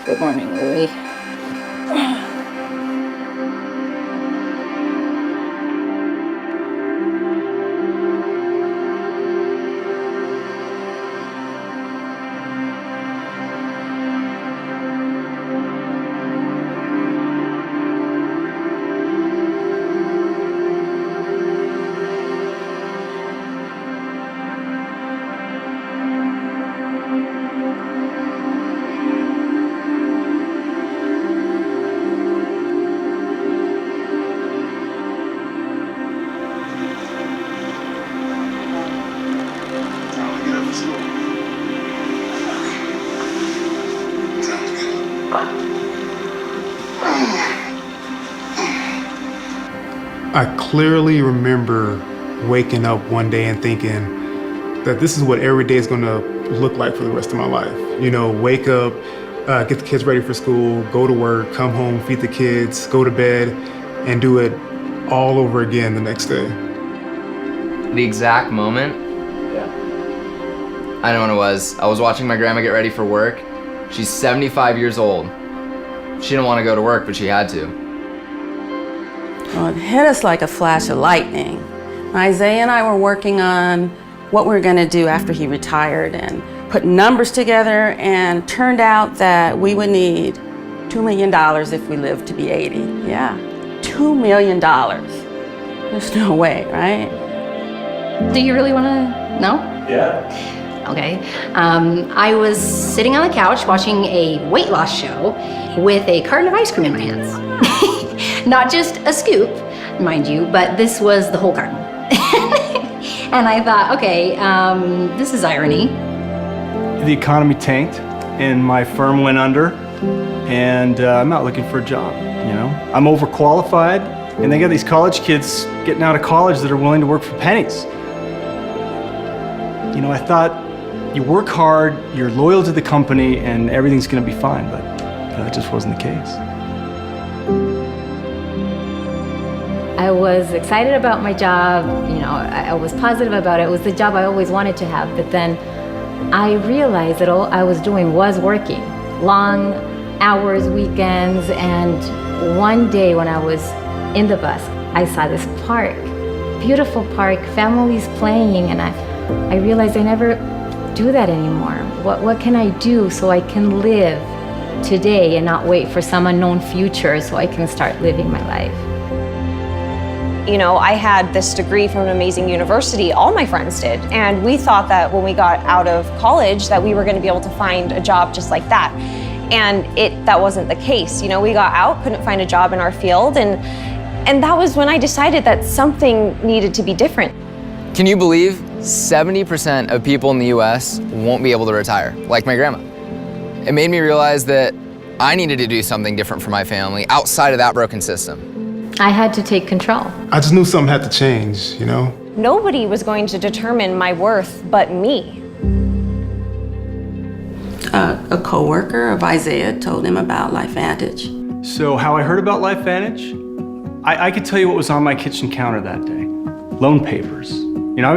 Good morning, Louie. I clearly remember waking up one day and thinking that this is what every day is gonna look like for the rest of my life. You know, wake up, get the kids ready for school, go to work, come home, feed the kids, go to bed, and do it all over again the next day. The exact moment, I know when it was. I was watching my grandma get ready for work. She's 75 years old. She didn't want to go to work, but she had to. Well, it hit us like a flash of lightning. Isaiah and I were working on what we were going to do after he retired and put numbers together, and turned out that we would need $2 million if we lived to be 80. Yeah, $2 million. There's no way, right? Do you really want to know? Yeah. Okay. I was sitting on the couch watching a weight loss show with a carton of ice cream in my hands. Not just a scoop, mind you, but this was the whole carton. And I thought, okay, this is irony. The economy tanked and my firm went under, and I'm not looking for a job, you know? I'm overqualified, and they got these college kids getting out of college that are willing to work for pennies. You know, I thought you work hard, you're loyal to the company, and everything's gonna be fine, but that just wasn't the case. I was excited about my job, you know, I was positive about it. It was the job I always wanted to have, but then I realized that all I was doing was working. Long hours, weekends, and one day when I was in the bus, I saw this park, beautiful park, families playing, and I realized I never do that anymore. What can I do so I can live today and not wait for some unknown future so I can start living my life? You know, I had this degree from an amazing university, all my friends did, and we thought that when we got out of college that we were going to be able to find a job just like that. And that wasn't the case. You know, we got out, couldn't find a job in our field, and that was when I decided that something needed to be different. Can you believe 70% of people in the US won't be able to retire, like my grandma? It made me realize that I needed to do something different for my family outside of that broken system. I had to take control. I just knew something had to change, you know? Nobody was going to determine my worth but me. A coworker of Isaiah told him about Lifevantage. So how I heard about Lifevantage? I could tell you what was on my kitchen counter that day. Loan papers. You know, I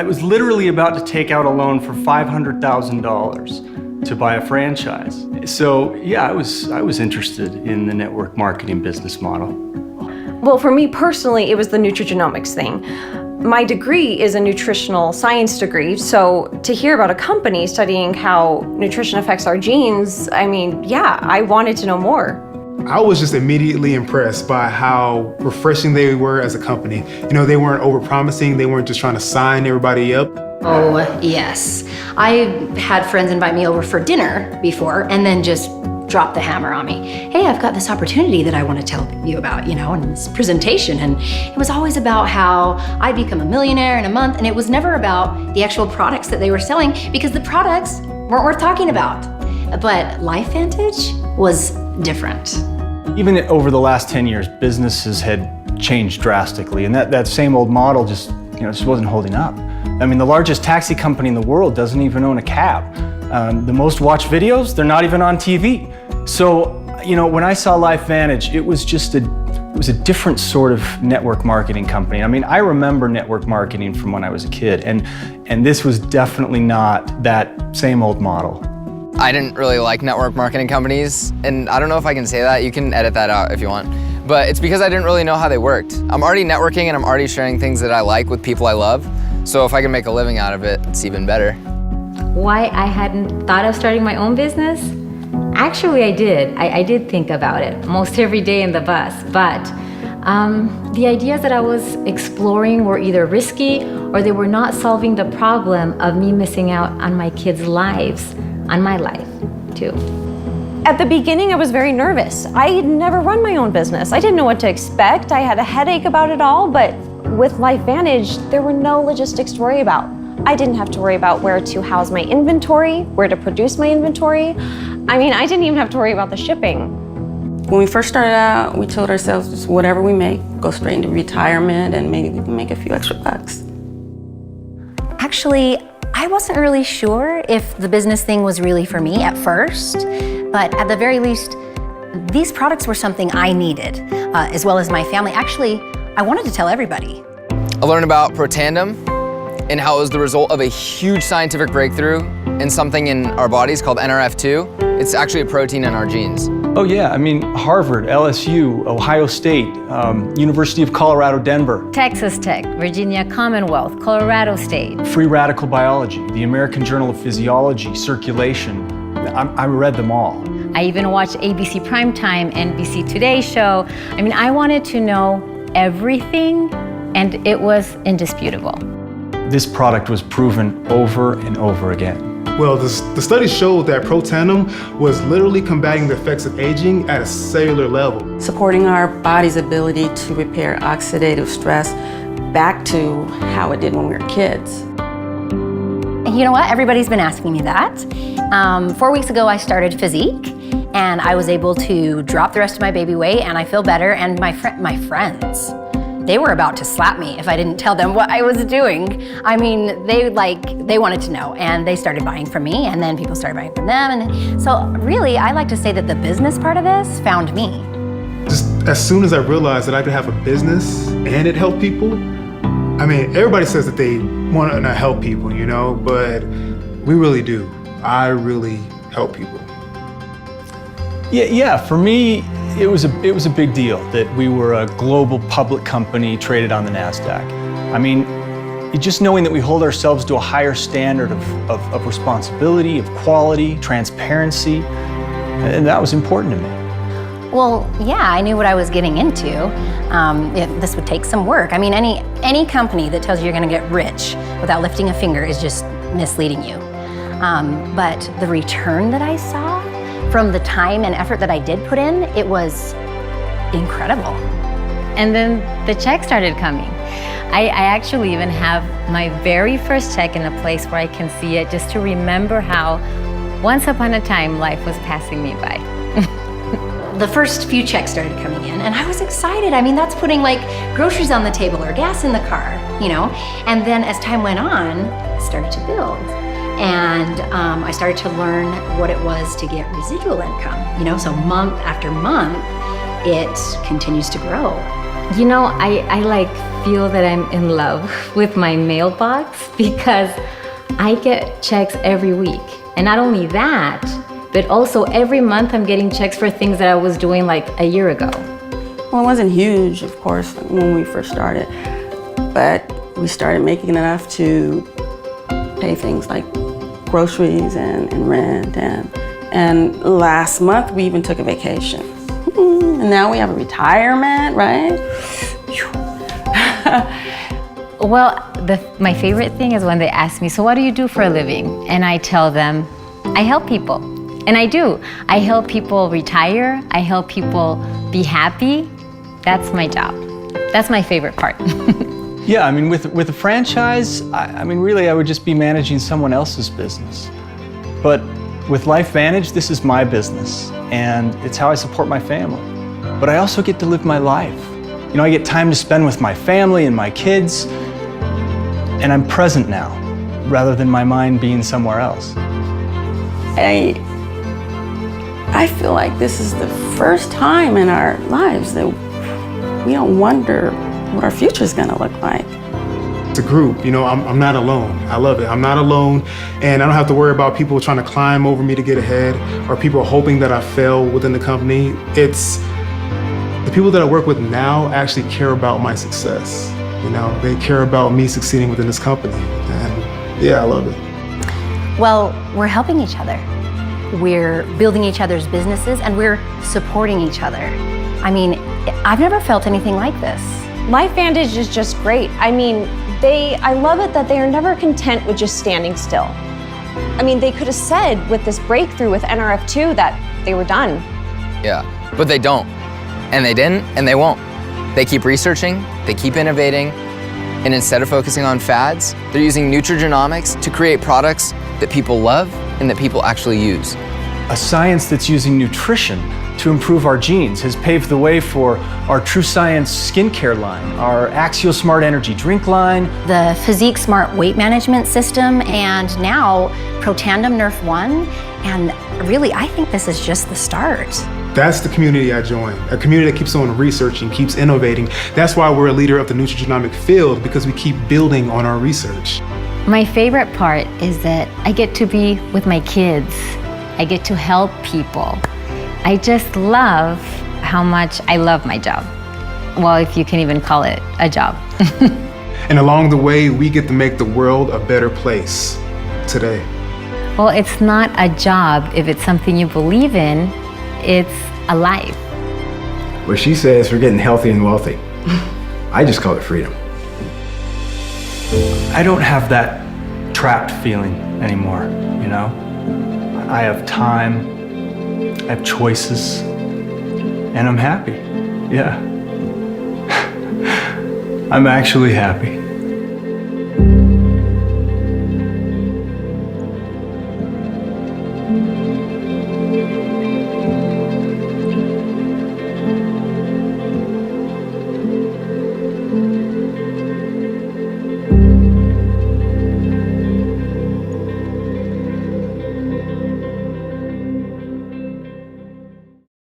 was literally about to take out a loan for $500,000 to buy a franchise. So yeah, I was interested in the network marketing business model. Well, for me personally, it was the Nutrigenomics thing. My degree is a nutritional science degree, so to hear about a company studying how nutrition affects our genes, I mean, yeah, I wanted to know more. I was just immediately impressed by how refreshing they were as a company. You know, they weren't overpromising, they weren't just trying to sign everybody up. Oh, yes. I had friends invite me over for dinner before and then just drop the hammer on me. Hey, I've got this opportunity that I want to tell you about, you know, and this presentation. And it was always about how I'd become a millionaire in a month, and it was never about the actual products that they were selling, because the products weren't worth talking about. But Lifevantage was different. Even over the last 10 years, businesses had changed drastically, and that same old model just wasn't holding up. I mean, the largest taxi company in the world doesn't even own a cab. The most watched videos, they're not even on TV. So, you know, when I saw Lifevantage, it was a different sort of network marketing company. I mean, I remember network marketing from when I was a kid, and this was definitely not that same old model. I didn't really like network marketing companies, and I don't know if I can say that. You can edit that out if you want. But it's because I didn't really know how they worked. I'm already networking and I'm already sharing things that I like with people I love. So if I can make a living out of it, it's even better. Why I hadn't thought of starting my own business? Actually, I did. I did think about it most every day in the bus, but the ideas that I was exploring were either risky or they were not solving the problem of me missing out on my kids' lives, on my life too. At the beginning, I was very nervous. I had never run my own business. I didn't know what to expect. I had a headache about it all, but with Lifevantage, there were no logistics to worry about. I didn't have to worry about where to house my inventory, where to produce my inventory. I mean, I didn't even have to worry about the shipping. When we first started out, we told ourselves just whatever we make, go straight into retirement and maybe we can make a few extra bucks. Actually, I wasn't really sure if the business thing was really for me at first, but at the very least, these products were something I needed, as well as my family. Actually, I wanted to tell everybody. I learned about Protandim and how it was the result of a huge scientific breakthrough in something in our bodies called NRF2. It's actually a protein in our genes. Oh yeah, I mean, Harvard, LSU, Ohio State, University of Colorado, Denver. Texas Tech, Virginia Commonwealth, Colorado State. Free Radical Biology, the American Journal of Physiology, Circulation. I read them all. I even watched ABC Primetime, NBC Today show. I mean, I wanted to know everything, and it was indisputable. This product was proven over and over again. Well, the study showed that Protandim was literally combating the effects of aging at a cellular level. Supporting our body's ability to repair oxidative stress back to how it did when we were kids. You know what? Everybody's been asking me that. 4 weeks ago, I started Physique, and I was able to drop the rest of my baby weight, and I feel better. And my friends, they were about to slap me if I didn't tell them what I was doing. I mean, they wanted to know, and they started buying from me, and then people started buying from them. And so really, I like to say that the business part of this found me. Just as soon as I realized that I could have a business and it helped people, I mean, everybody says that they want to help people, you know, but we really do. I really help people. Yeah, for me, it was a big deal that we were a global public company traded on the NASDAQ. I mean, just knowing that we hold ourselves to a higher standard of responsibility, of quality, transparency, and that was important to me. Well, yeah, I knew what I was getting into. This would take some work. I mean, any company that tells you you're gonna get rich without lifting a finger is just misleading you. But the return that I saw from the time and effort that I did put in, it was incredible. And then the check started coming. I actually even have my very first check in a place where I can see it, just to remember how once upon a time life was passing me by. The first few checks started coming in, and I was excited. I mean, that's putting like groceries on the table or gas in the car, you know? And then as time went on, it started to build. And I started to learn what it was to get residual income, you know? So month after month, it continues to grow. You know, I like feel that I'm in love with my mailbox because I get checks every week. And not only that, but also every month I'm getting checks for things that I was doing like a year ago. Well, it wasn't huge, of course, when we first started, but we started making enough to pay things like groceries and rent, and last month we even took a vacation. And now we have a retirement, right? Well, my favorite thing is when they ask me, so what do you do for a living? And I tell them, I help people. And I do. I help people retire. I help people be happy. That's my job. That's my favorite part. Yeah, I mean, with a franchise, I mean, really, I would just be managing someone else's business. But with Lifevantage, this is my business, and it's how I support my family. But I also get to live my life. You know, I get time to spend with my family and my kids, and I'm present now, rather than my mind being somewhere else. I feel like this is the first time in our lives that we don't wonder what our future is going to look like. It's a group, you know, I'm not alone. I love it. I'm not alone, and I don't have to worry about people trying to climb over me to get ahead or people hoping that I fail within the company. It's the people that I work with now actually care about my success. You know, they care about me succeeding within this company, and yeah, I love it. Well, we're helping each other. We're building each other's businesses, and we're supporting each other. I mean, I've never felt anything like this. Lifevantage is just great. I mean, I love it that they are never content with just standing still. I mean, they could have said with this breakthrough with NRF2 that they were done. Yeah, but they don't. And they didn't, and they won't. They keep researching, they keep innovating, and instead of focusing on fads, they're using Nutrigenomics to create products that people love and that people actually use. A science that's using nutrition to improve our genes has paved the way for our True Science skincare line, our Axial Smart Energy drink line, The Physique Smart weight management system, and now Protandem Nerf 1. And really, I think this is just the start. That's the community I joined, a community that keeps on researching, keeps innovating. That's why we're a leader of the nutrigenomic field, because we keep building on our research. My favorite part is that I get to be with my kids. I get to help people. I just love how much I love my job. Well, if you can even call it a job. And along the way, we get to make the world a better place today. Well, it's not a job if it's something you believe in. It's a life. Well, she says we're getting healthy and wealthy. I just call it freedom. I don't have that trapped feeling anymore, you know? I have time, I have choices, and I'm happy. Yeah. I'm actually happy.